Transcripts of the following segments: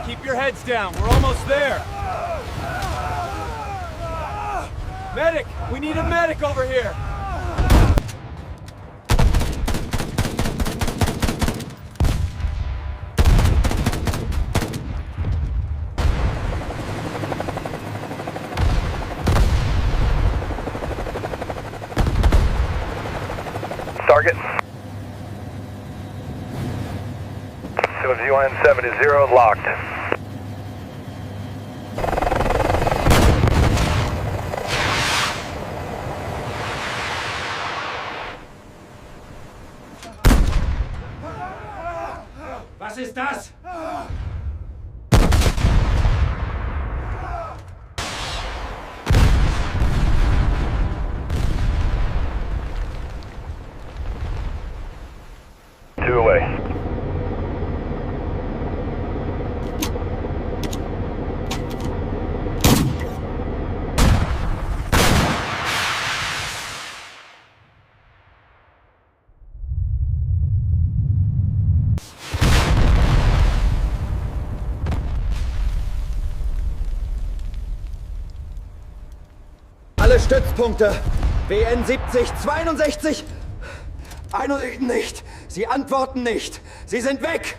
Keep your heads down. We're almost there. Medic! We need a medic over here! Target. WWII 70 locked. Was ist das? Two away. Alle Stützpunkte. WN 70, 62. Nicht. Sie antworten nicht. Sie sind weg.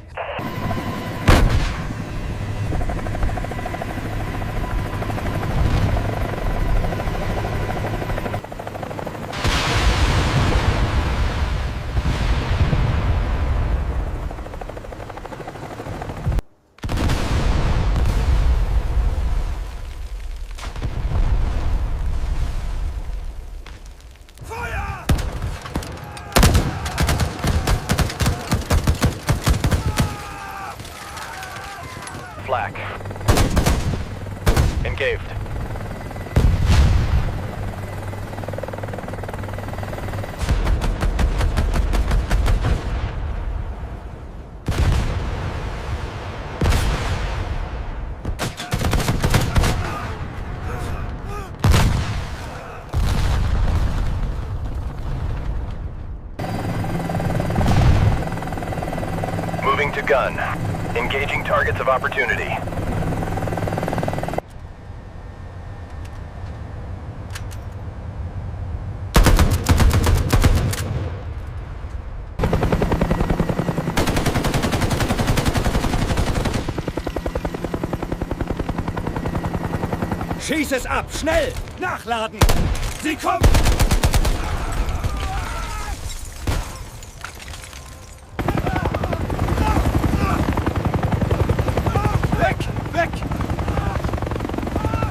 Flak. Engaged. Moving to gun. Engaging targets of opportunity. Schieß es ab! Schnell! Nachladen! Sie kommen! Weg!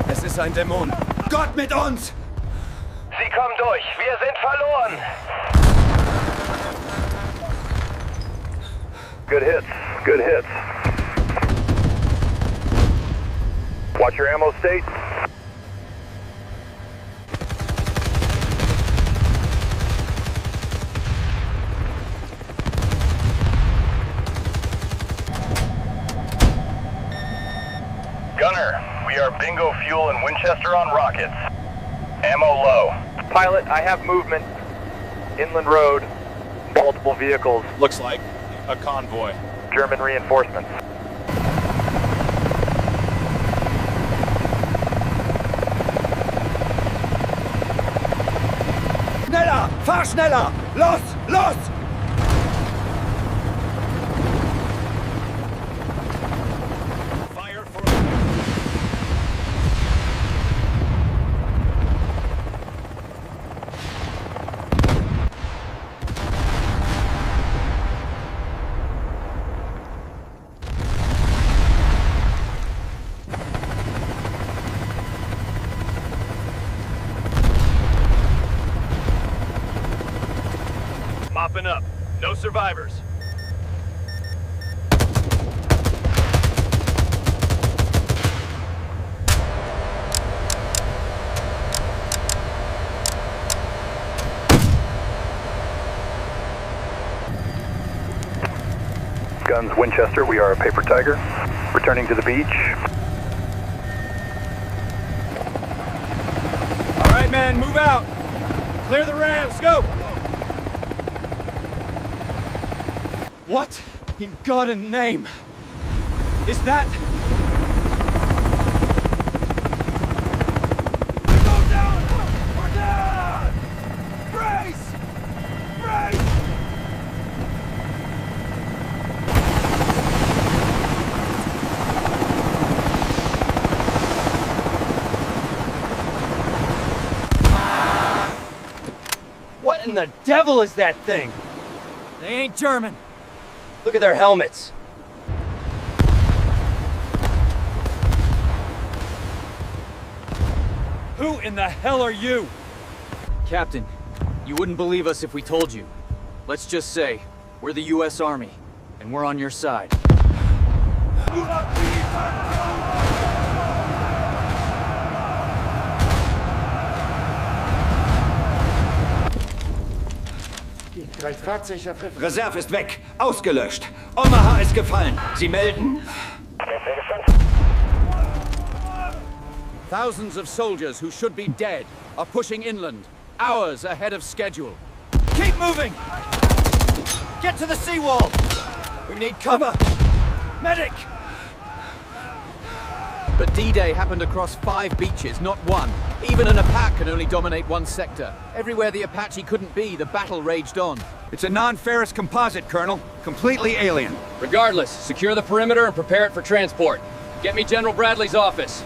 Es ist ein Dämon. Gott mit uns! Sie kommen durch. Wir sind verloren. Good hits. Good hits. Watch your ammo state. Gunner, we are bingo fuel and Winchester on rockets. Ammo low. Pilot, I have movement. Inland road. Multiple vehicles. Looks like a convoy. German reinforcements. Schneller! Fahr schneller! Los! Los! Fire for mopping up. No survivors. Guns Winchester, we are a paper tiger. Returning to the beach. All right, man, move out. Clear the ramps. Go. What in God's name Is that... Go down! We're down! Brace! Brace! What in the devil is that thing? They ain't German. Look at their helmets. Who in the hell are you? Captain, you wouldn't believe us if we told you. Let's just say, we're the US Army, and we're on your side. Reserve ist weg. Ausgelöscht. Omaha ist gefallen. Sie melden? Thousands of soldiers who should be dead are pushing inland, hours ahead of schedule. Keep moving! Get to the seawall! We need cover! Medic! But D-Day happened across 5 beaches, not one. Even an Apache can only dominate one sector. Everywhere the Apache couldn't be, the battle raged on. It's a non-ferrous composite, Colonel. Completely alien. Regardless, secure the perimeter and prepare it for transport. Get me General Bradley's office.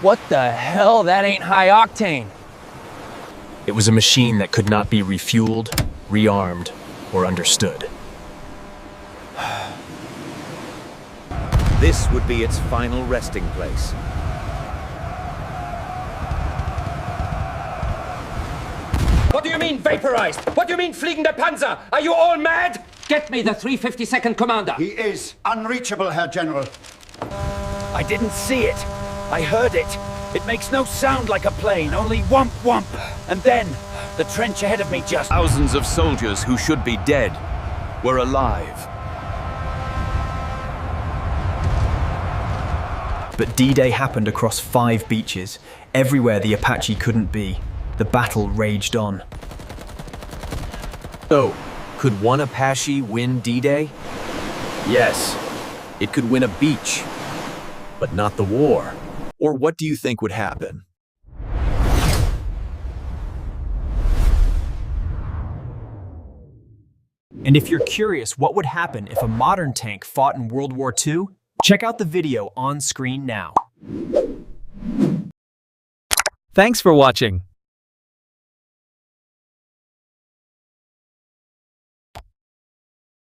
What the hell? That ain't high octane. It was a machine that could not be refueled, rearmed, or understood. This would be its final resting place. What do you mean, vaporized? What do you mean, fliegende Panzer? Are you all mad? Get me the 352nd Commander. He is unreachable, Herr General. I didn't see it. I heard it. It makes no sound like a plane, only whomp whomp. And then, the trench ahead of me just... Thousands of soldiers who should be dead were alive. But D-Day happened across 5 beaches. Everywhere the Apache couldn't be. The battle raged on. So, could one Apache win D-Day? Yes. It could win a beach, but not the war. Or what do you think would happen? And if you're curious what would happen if a modern tank fought in World War II, check out the video on screen now. Thanks for watching.